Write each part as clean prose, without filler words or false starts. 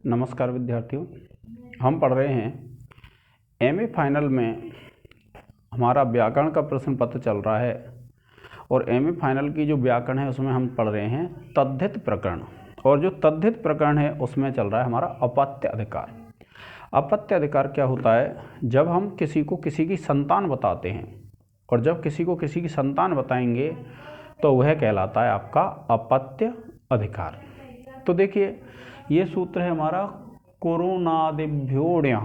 नमस्कार विद्यार्थियों, हम पढ़ रहे हैं एमए फाइनल में हमारा व्याकरण का प्रश्न पत्र चल रहा है और एमए फाइनल की जो व्याकरण है उसमें हम पढ़ रहे हैं तद्धित प्रकरण। और जो तद्धित प्रकरण है उसमें चल रहा है हमारा अपत्य अधिकार। अपत्य अधिकार क्या होता है? जब हम किसी को किसी की संतान बताते हैं और जब किसी को किसी की संतान बताएंगे तो वह कहलाता है आपका अपत्य अधिकार। तो देखिए, ये सूत्र है हमारा कुरुनादिभ्योऽण्यः।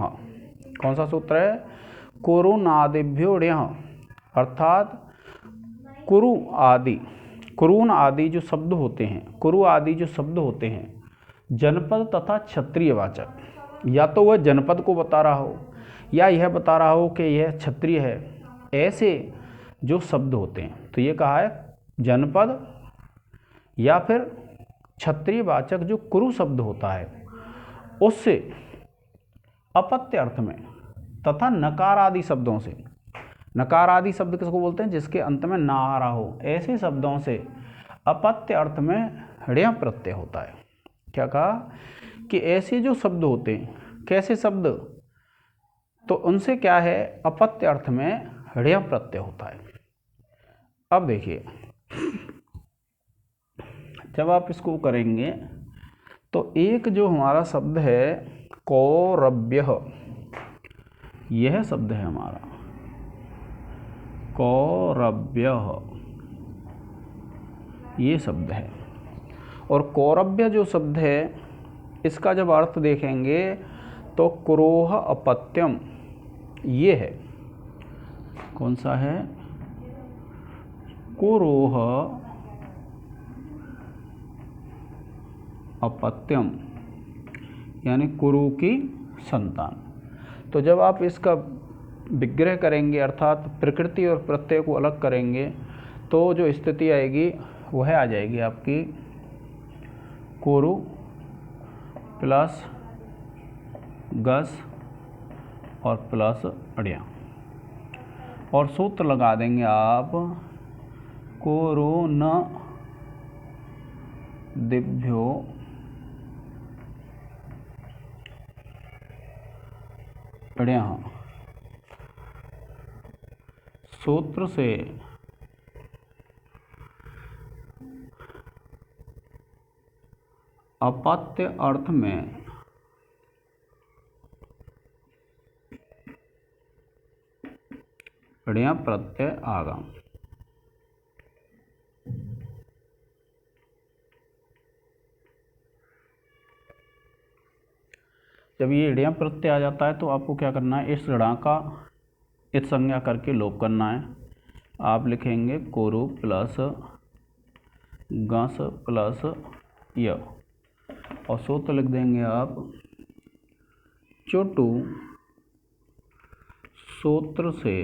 कौन सा सूत्र है? कुरुनादिभ्योऽण्यः, अर्थात कुरु आदि, कुरून आदि जो शब्द होते हैं, कुरु आदि जो शब्द होते हैं जनपद तथा क्षत्रिय वाचक, या तो वह जनपद को बता रहा हो या यह बता रहा हो कि यह क्षत्रिय है, ऐसे जो शब्द होते हैं। तो ये कहा है जनपद या फिर क्षत्रिय वाचक जो कुरु शब्द होता है उससे अपत्य अर्थ में तथा नकार आदि शब्दों से, नकार आदि शब्द किसको बोलते हैं? जिसके अंत में ना आ रहा हो, ऐसे शब्दों से अपत्य अर्थ में ऋण प्रत्यय होता है। क्या कहा कि ऐसे जो शब्द होते हैं, कैसे शब्द? तो उनसे क्या है? अपत्य अर्थ में ऋण प्रत्यय होता है। अब देखिए, जब आप इसको करेंगे तो एक जो हमारा शब्द है कौरव्यः, यह शब्द है हमारा कौरव्यः, ये शब्द है। और कौरव्य जो शब्द है इसका जब अर्थ देखेंगे तो कुरोह अपत्यम, ये है। कौन सा है? कुरोह अपत्यम, यानी कुरु की संतान। तो जब आप इसका विग्रह करेंगे अर्थात प्रकृति और प्रत्यय को अलग करेंगे तो जो स्थिति आएगी वह आ जाएगी आपकी कुरु प्लस गस और प्लस अड़िया, और सूत्र लगा देंगे आप कुरु न दिभ्यो अड़िया। सूत्र से अपत्य अर्थ में ऋण प्रत्यय आगम। जब ये ऋण प्रत्यय आ जाता है तो आपको क्या करना है? इस ऋण का इत संज्ञा करके लोप करना है। आप लिखेंगे कुरु प्लस गस प्लस य, और सूत्र लिख देंगे आप चोटू सूत्र से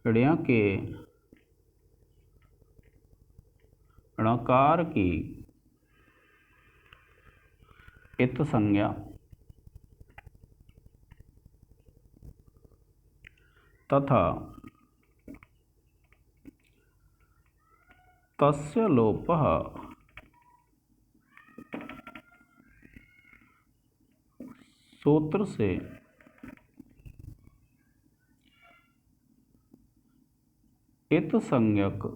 ऋण के णकार की इत संज्ञा तथा तस्य लोपः सूत्र से इत संज्ञक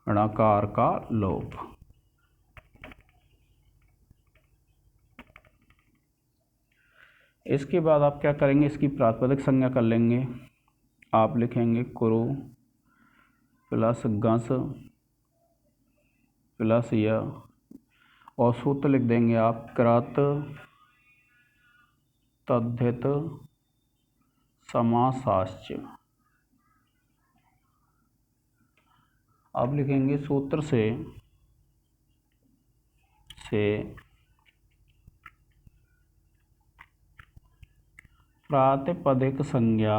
णकार का लोप। इसके बाद आप क्या करेंगे? इसकी प्रातिपदिक संज्ञा कर लेंगे। आप लिखेंगे कुरु प्लस गस प्लस य, और सूत्र लिख देंगे आप कृत तद्धित समासाश्च। आप लिखेंगे सूत्र से प्रातिपदिक संज्ञा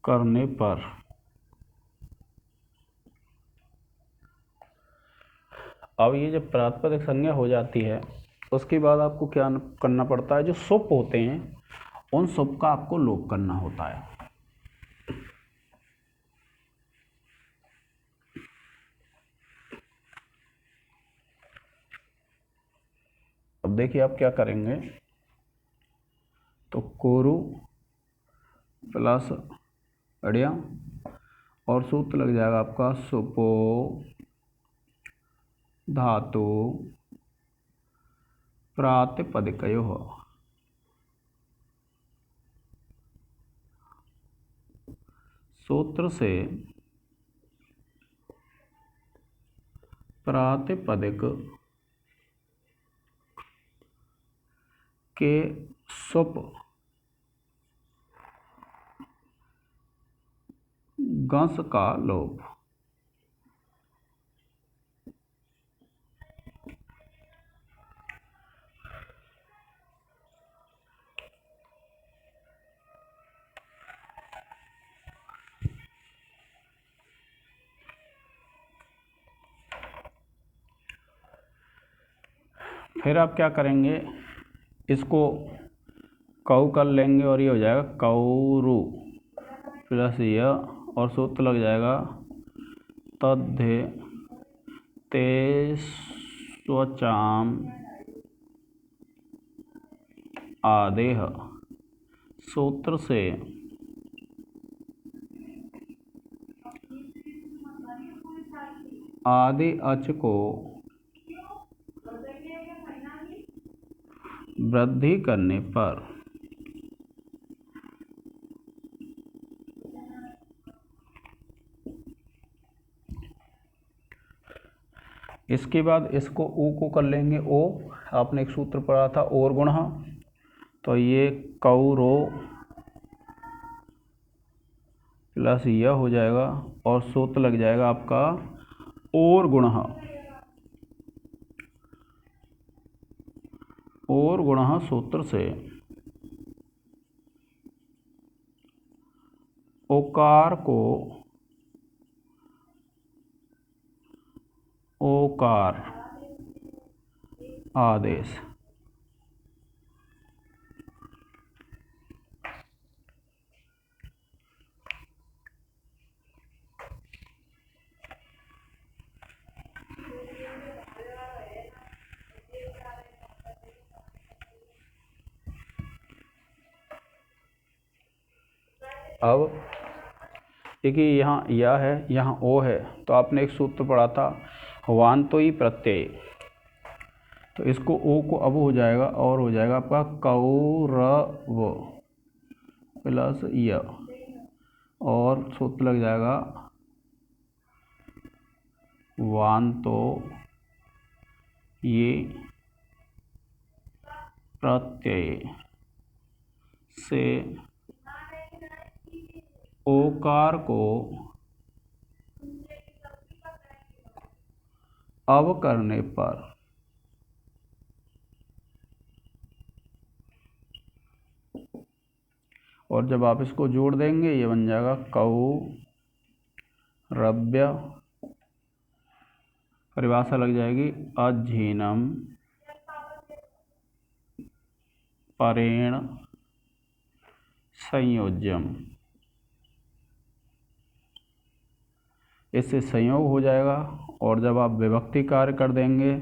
करने पर अब ये जब प्रातिपदिक संज्ञा हो जाती है उसके बाद आपको क्या करना पड़ता है? जो सुप होते हैं उन सब का आपको लोप करना होता है। अब देखिए आप क्या करेंगे, तो कोरु प्लस अड़िया और सूत्र लग जाएगा आपका सुपो धातु प्रातिपदिकयोः। सूत्र से प्रातिपदिक के सुप गंस का लोप। फिर आप क्या करेंगे, इसको कऊ कर लेंगे और ये हो जाएगा कौरु प्लस यह और सूत्र लग जाएगा तद्धे ते स्वचाम आदेह। सूत्र से आदि अच को वृद्धि करने पर इसके बाद इसको ऊ को कर लेंगे ओ। आपने एक सूत्र पढ़ा था और गुण, तो ये कौरो प्लस यह हो जाएगा और सूत्र लग जाएगा आपका और गुण। और गुण सूत्र से ओकार को ओकार आदेश। अब देखिए यहाँ या है, यहाँ ओ है, तो आपने एक सूत्र पढ़ा था वान्तोई प्रत्यय, तो इसको ओ को अब हो जाएगा और हो जाएगा आपका कौरव प्लस य और सूत्र लग जाएगा वान्तो ये प्रत्यय से ओकार को अब करने पर और जब आप इसको जोड़ देंगे ये बन जाएगा कौरव्य, परिभाषा लग जाएगी अधीनम परेण संयोज्यम। इससे संयोग हो जाएगा और जब आप विभक्ति कार्य कर देंगे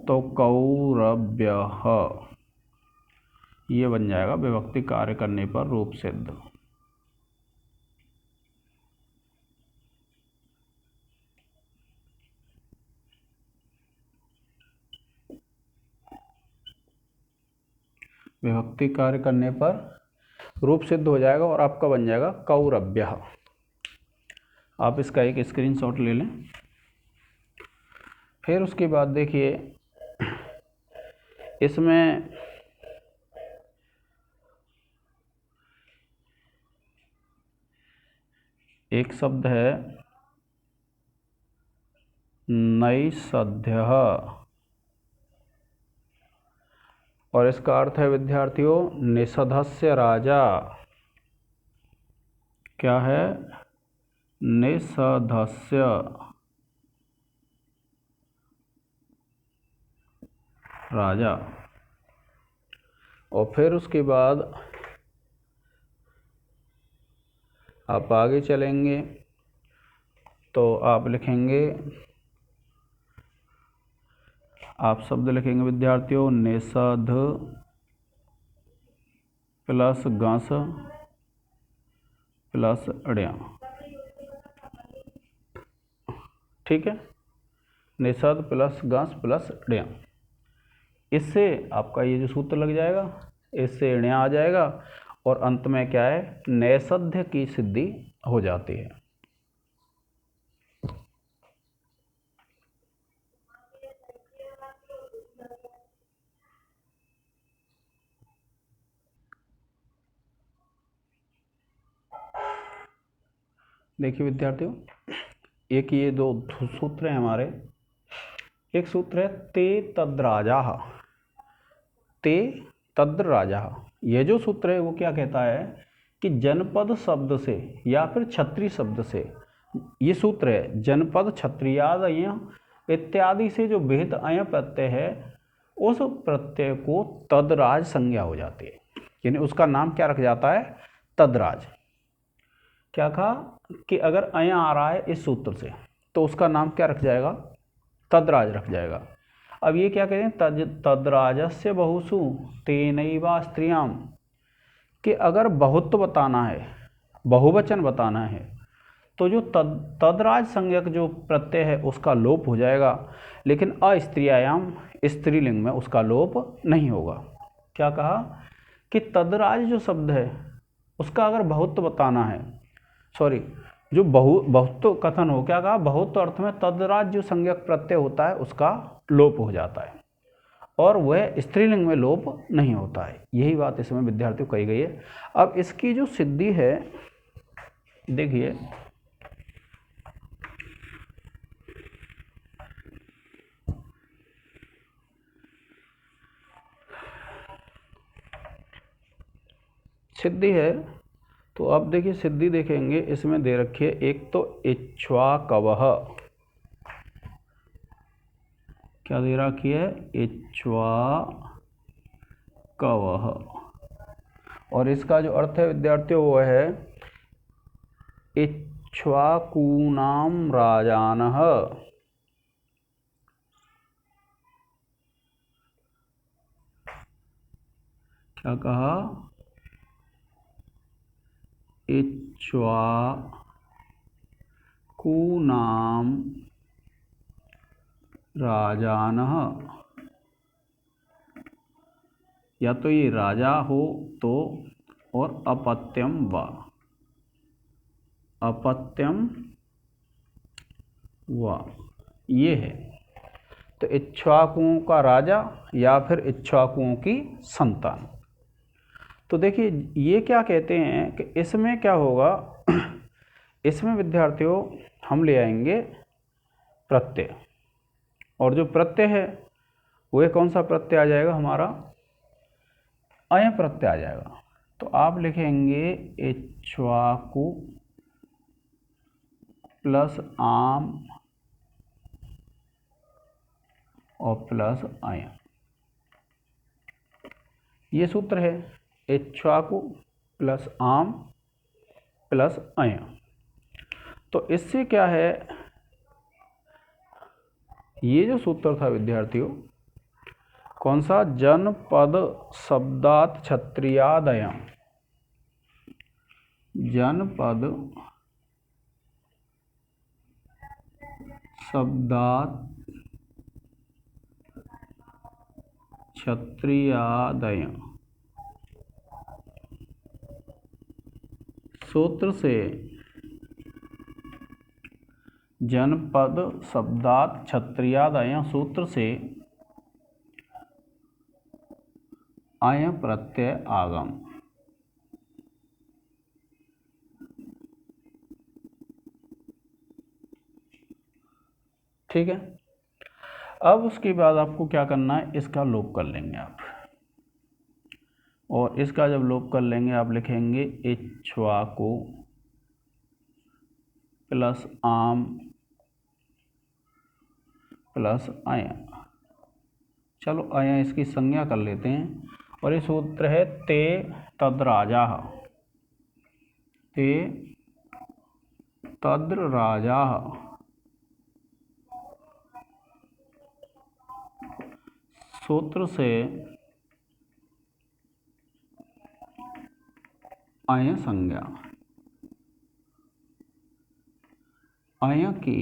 तो कौरव्यः ये बन जाएगा विभक्ति कार्य करने पर रूप सिद्ध। विभक्ति कार्य करने पर रूप सिद्ध हो जाएगा और आपका बन जाएगा कौरव्यः। आप इसका एक स्क्रीनशॉट ले लें। फिर उसके बाद देखिए इसमें एक शब्द है नैषध्यः और इसका अर्थ है विद्यार्थियों निषधस्य राजा। क्या है? निषधस्य राजा। और फिर उसके बाद आप आगे चलेंगे तो आप लिखेंगे, आप शब्द लिखेंगे विद्यार्थियों निषद प्लस घास प्लस अड़िया। ठीक है, निषद प्लस घास प्लस अड़िया। इससे आपका ये जो सूत्र लग जाएगा, इससे अड़िया आ जाएगा और अंत में क्या है, नैषध्य की सिद्धि हो जाती है। देखिए विद्यार्थियों, एक ये दो सूत्र हैं हमारे। एक सूत्र है ते तद् राजा, ते तद् राजा। यह जो सूत्र है वो क्या कहता है कि जनपद शब्द से या फिर क्षत्रिय शब्द से, ये सूत्र है जनपद क्षत्रियाद अय इत्यादि से जो विहित अय प्रत्यय है, उस प्रत्यय को तद्राज संज्ञा हो जाती है, यानी उसका नाम क्या रख जाता है, तद्राज। क्या कहा कि अगर अय आ रहा है इस सूत्र से तो उसका नाम क्या रख जाएगा, तद्राज रख जाएगा। अब ये क्या कहते हैं, तद्राजस्य बहुषु तेनैवा स्त्रियाम, कि अगर बहुत्व बताना है, बहुवचन बताना है, तो जो तद्राज संज्ञक जो प्रत्यय है उसका लोप हो जाएगा, लेकिन अस्त्रियायाम स्त्रीलिंग में उसका लोप नहीं होगा। क्या कहा कि तद्राज जो शब्द है उसका अगर बहुत्व बताना है, सॉरी जो बहुत्व कथन हो, क्या कहा, बहुत्व अर्थ में तद्राज जो संज्ञक प्रत्यय होता है उसका लोप हो जाता है और वह स्त्रीलिंग में लोप नहीं होता है। यही बात इसमें विद्यार्थियों कही गई है। अब इसकी जो सिद्धि है, देखिए सिद्धि है, तो आप देखिए सिद्धि देखेंगे, इसमें दे रखी है एक तो इक्ष्वाकवः, क्या दे रखी है, इक्ष्वाकवः, और इसका जो अर्थ है विद्यार्थियों वो है इक्ष्वाकूनाम राजानः। क्या कहा, इक्ष्वाकूनाम राजानः, या तो ये राजा हो तो, और अपत्यम व, अपत्यम व, ये है। तो इक्ष्वाकुओं का राजा या फिर इक्ष्वाकुओं की संतान। तो देखिए ये क्या कहते हैं कि इसमें क्या होगा, इसमें विद्यार्थियों हम ले आएंगे प्रत्यय, और जो प्रत्यय है वह कौन सा प्रत्यय आ जाएगा, हमारा अय प्रत्यय आ जाएगा। तो आप लिखेंगे इक्ष्वाकु प्लस आम और प्लस अय, ये सूत्र है इक्ष्वाकु प्लस आम प्लस अय। तो इससे क्या है, ये जो सूत्र था विद्यार्थियों, कौन सा, जनपद शब्दात क्षत्रियादय, जनपद शब्दात क्षत्रियादय सूत्र से, जनपद शब्दात क्षत्रियादय सूत्र से अय प्रत्यय आगम। ठीक है, अब उसके बाद आपको क्या करना है, इसका लोप कर लेंगे आप, और इसका जब लोप कर लेंगे आप लिखेंगे इक्ष्वाकु प्लस आम प्लस अय। चलो अय इसकी संज्ञा कर लेते हैं, और ये सूत्र है ते तद्राजा, ते तद्र राजाः सूत्र से अय संज्ञा, अय की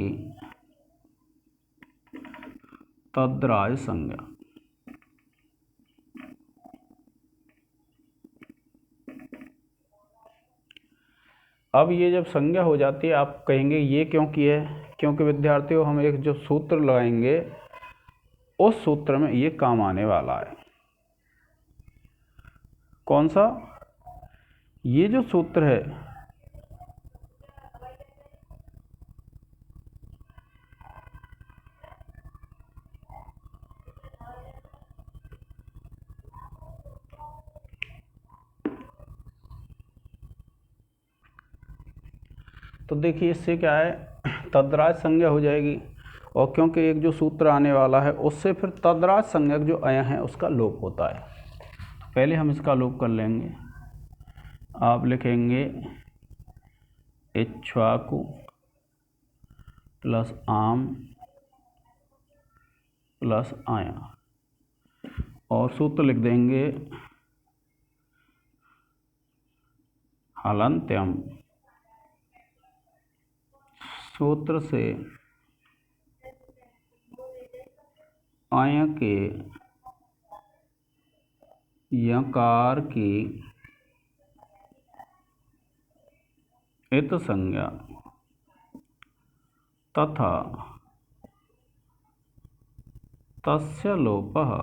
तद्राज संज्ञा। अब ये जब संज्ञा हो जाती है, आप कहेंगे ये क्यों किया है? क्योंकि विद्यार्थियों हम एक जो सूत्र लगाएंगे उस सूत्र में ये काम आने वाला है। कौन सा? ये जो सूत्र है तो देखिए इससे क्या है, तद्राज संज्ञा हो जाएगी, और क्योंकि एक जो सूत्र आने वाला है उससे फिर तद्राज संज्ञक जो अय है उसका लोप होता है। तो पहले हम इसका लोप कर लेंगे। आप लिखेंगे इक्ष्वाकु प्लस आम प्लस आया, और सूत्र लिख देंगे हलन्त्यम, सूत्र से अय के यकार की इत संज्ञा तथा तस्य लोपः,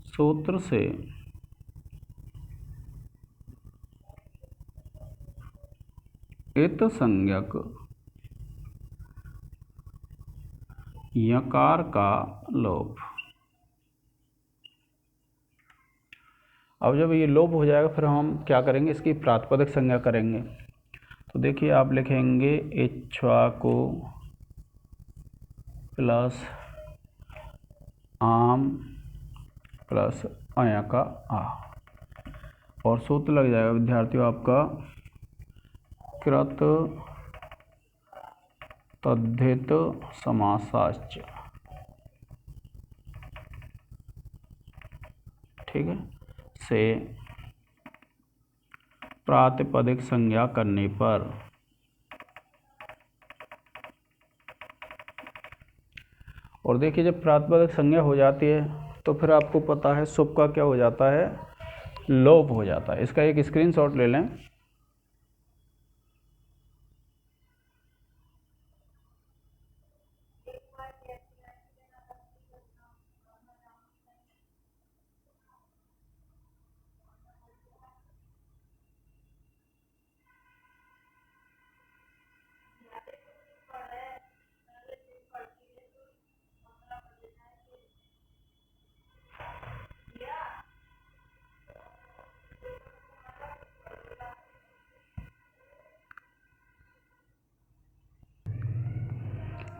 सूत्र से इत संज्ञक यकार का लोप। अब जब ये लोप हो जाएगा फिर हम क्या करेंगे, इसकी प्रातिपदिक संज्ञा करेंगे। तो देखिए आप लिखेंगे इक्ष्वाकु प्लस आम प्लस अय का आ, और सूत्र लग जाएगा विद्यार्थियों आपका कृत तद्धित समासाश्च। ठीक है, से प्रातिपदिक संज्ञा करने पर और देखिए जब प्रातिपदिक संज्ञा हो जाती है तो फिर आपको पता है सुप का क्या हो जाता है, लोप हो जाता है। इसका एक स्क्रीनशॉट ले लें।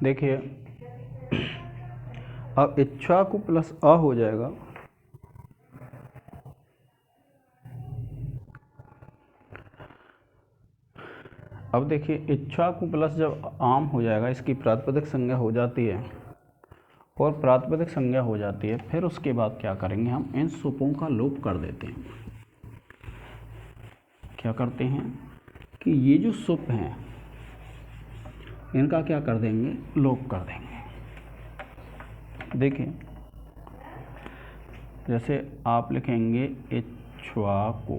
देखिए अब इक्ष्वाकु प्लस अ हो जाएगा, अब देखिए इक्ष्वाकु प्लस जब आम हो जाएगा इसकी प्रातिपदिक संज्ञा हो जाती है, और प्रातिपदिक संज्ञा हो जाती है फिर उसके बाद क्या करेंगे, हम इन सुपों का लोप कर देते हैं। क्या करते हैं कि ये जो सुप हैं इनका क्या कर देंगे, लोप कर देंगे। देखिए जैसे आप लिखेंगे इक्ष्वाकु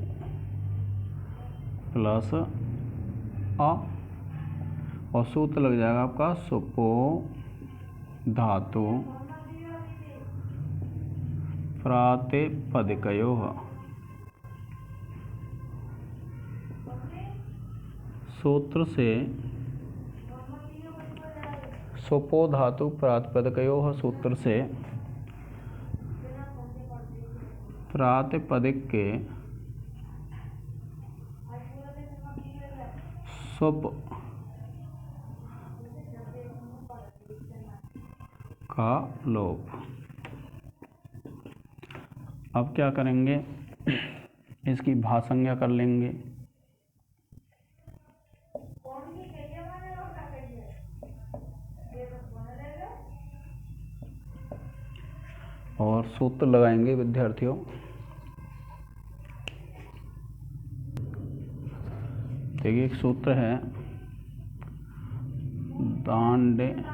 प्लस आ, और सूत्र लग जाएगा आपका सुपो धातु प्रातिपदिकयोः, सूत्र से सुपो धातु प्रातिपदिकयोः, सूत्र से प्रातिपदिक के सुप का लोप। अब क्या करेंगे, इसकी भासंज्ञा कर लेंगे। और सूत्र लगाएंगे विद्यार्थियों। देखिए एक सूत्र है, दांडेनायन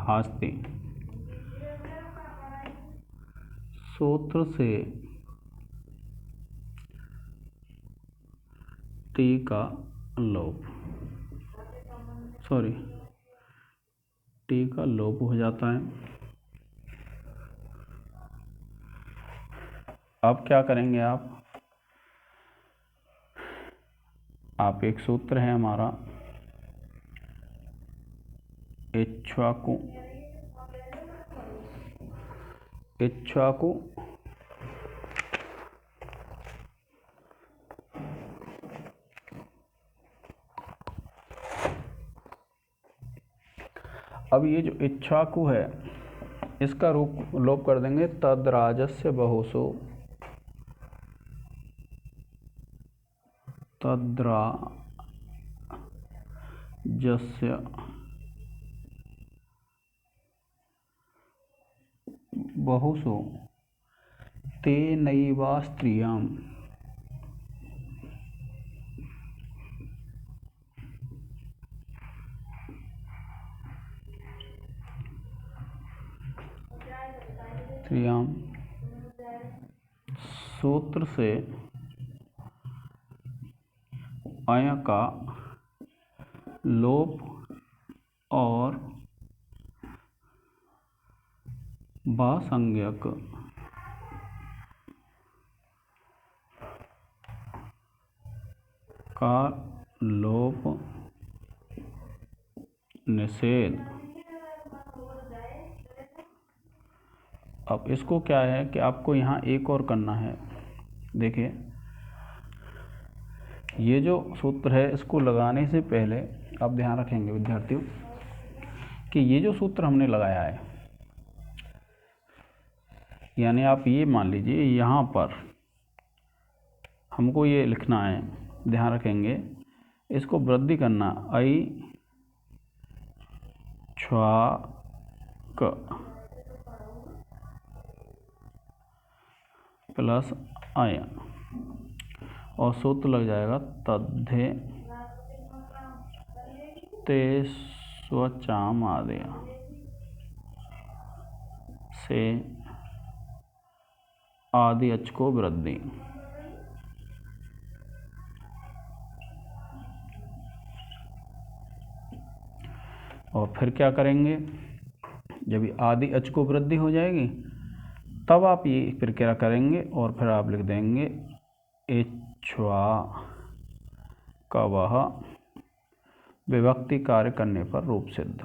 हास्ति। सूत्र से टी का लोप हो जाता है। अब क्या करेंगे आप एक सूत्र है हमारा, इक्ष्वाकु अब ये जो इक्ष्वाकु है इसका लोप कर देंगे, तद्राजस्य बहुसो, तद्राजस्य बहुसो तेनैवा स्त्रियाम्। सूत्र से अय का लोप और बासंज्ञक का लोप निषेध। अब इसको क्या है कि आपको यहाँ एक और करना है। देखिए ये जो सूत्र है इसको लगाने से पहले आप ध्यान रखेंगे विद्यार्थियों कि ये जो सूत्र हमने लगाया है, यानी आप ये मान लीजिए यहाँ पर हमको ये लिखना है, ध्यान रखेंगे इसको वृद्धि करना, आई छ्वाक प्लस आया और सूत्र लग जाएगा तद्धे ते स्वचाम आदि से आदि अच को वृद्धि। और फिर क्या करेंगे, जब ये आदि अच को वृद्धि हो जाएगी तब आप ये प्रक्रिया करेंगे और फिर आप लिख देंगे इक्ष्वा का वह विभक्ति कार्य करने पर रूप सिद्ध।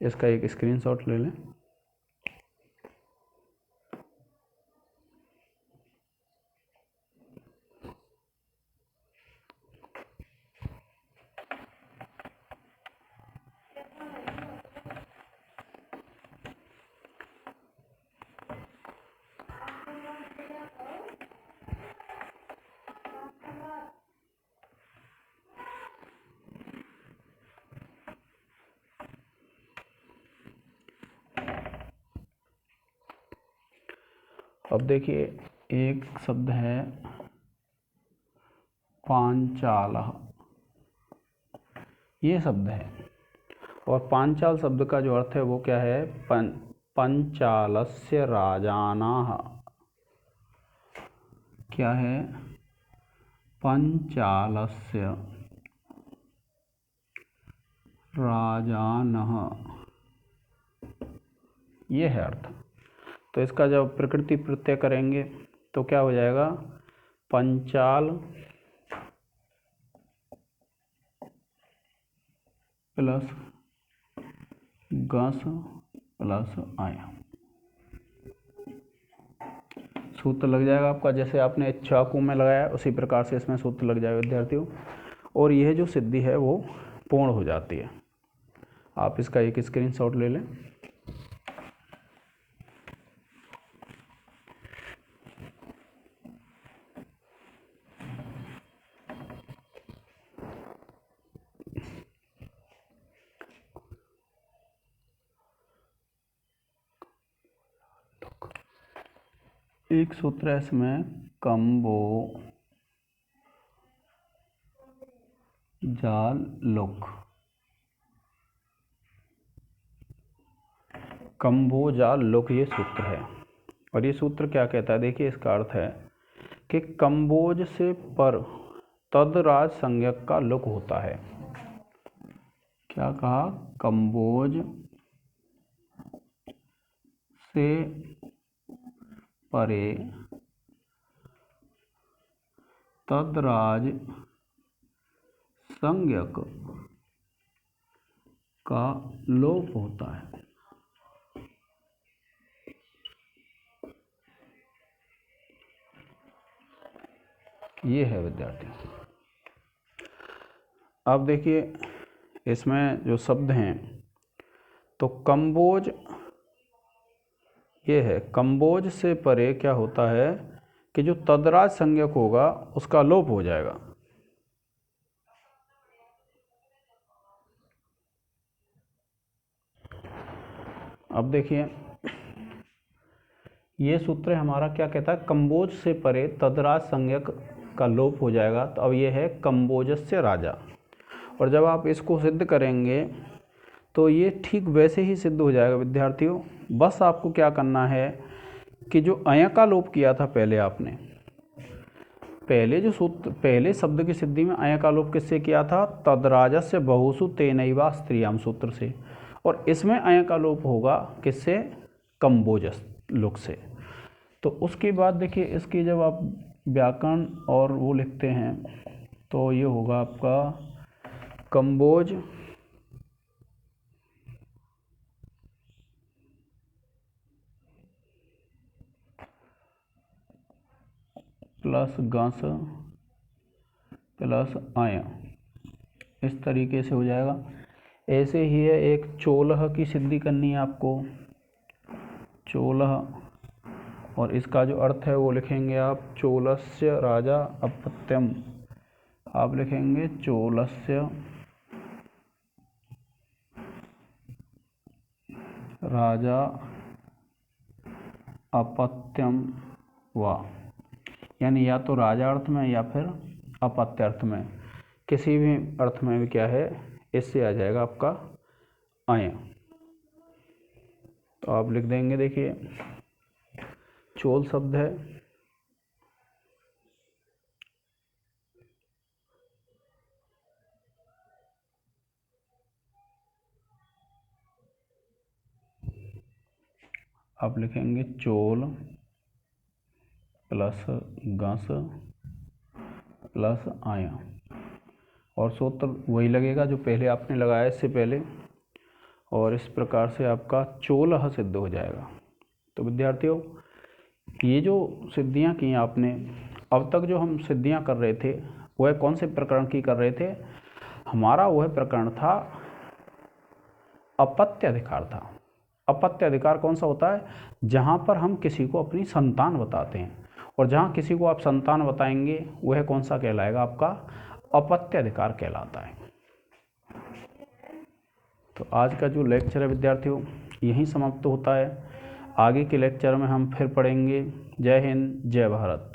इसका एक स्क्रीनशॉट ले लें। अब देखिए एक शब्द है पांचालः, ये शब्द है और पांचाल शब्द का जो अर्थ है वो क्या है, पंचालस्य राजानाः। क्या है, पंचालस्य राजानः, ये है अर्थ। तो इसका जब प्रकृति प्रत्यय करेंगे तो क्या हो जाएगा, पंचाल प्लस गस प्लस आया, सूत्र लग जाएगा आपका। जैसे आपने इक्ष्वाकु में लगाया उसी प्रकार से इसमें सूत्र लग जाएगा विद्यार्थियों, और यह जो सिद्धि है वो पूर्ण हो जाती है। आप इसका एक स्क्रीनशॉट ले लें। एक सूत्र है इसमें, कम्बोजालुक ये सूत्र है। और ये सूत्र क्या कहता है, देखिए इसका अर्थ है कि कम्बोज से पर तदराज संज्ञक का लुक होता है। क्या कहा, कम्बोज से परे तदराज संज्ञक का लोप होता है। ये है विद्यार्थी। अब देखिए इसमें जो शब्द हैं, तो कम्बोज ये है, कम्बोज से परे क्या होता है कि जो तदराज संज्ञक होगा उसका लोप हो जाएगा। अब देखिए ये सूत्र हमारा क्या कहता है, कम्बोज से परे तदराज संज्ञक का लोप हो जाएगा। तो अब ये है कम्बोजस्य राजा। और जब आप इसको सिद्ध करेंगे तो ये ठीक वैसे ही सिद्ध हो जाएगा विद्यार्थियों। बस आपको क्या करना है कि जो अय का लोप किया था पहले आपने, पहले जो सूत्र, पहले शब्द की सिद्धि में अय का लोप किससे किया था, तदराजस्य बहुषु तेनैवा स्त्रियाम सूत्र से। और इसमें अय का लोप होगा किससे, कम्बोजस लुक से। तो उसके बाद देखिए इसकी जब आप व्याकरण और वो लिखते हैं तो ये होगा आपका कम्बोज प्लस गस प्लस आय, इस तरीके से हो जाएगा। ऐसे ही है एक चोलह की सिद्धि करनी है आपको, चोलह, और इसका जो अर्थ है वो लिखेंगे आप चोलस्य राजा अपत्यम। आप लिखेंगे चोलस्य राजा अपत्यम वा, यानी या तो राजा अर्थ में या फिर अपत्य अर्थ में, किसी भी अर्थ में भी क्या है, इससे आ जाएगा आपका अय। तो आप लिख देंगे, देखिए चोल शब्द है, आप लिखेंगे चोल प्लस गस प्लस आय, और सूत्र वही लगेगा जो पहले आपने लगाया इससे पहले, और इस प्रकार से आपका चोलह सिद्ध हो जाएगा। तो विद्यार्थियों ये जो सिद्धियां की आपने, अब तक जो हम सिद्धियां कर रहे थे वह कौन से प्रकरण की कर रहे थे, हमारा वह प्रकरण था अपत्य अधिकार था। अपत्य अधिकार कौन सा होता है, जहाँ पर हम किसी को अपनी संतान बताते हैं, और जहाँ किसी को आप संतान बताएंगे वह कौन सा कहलाएगा, आपका अपत्य अधिकार कहलाता है। तो आज का जो लेक्चर है विद्यार्थियों यहीं समाप्त होता है। आगे के लेक्चर में हम फिर पढ़ेंगे। जय हिंद, जय भारत।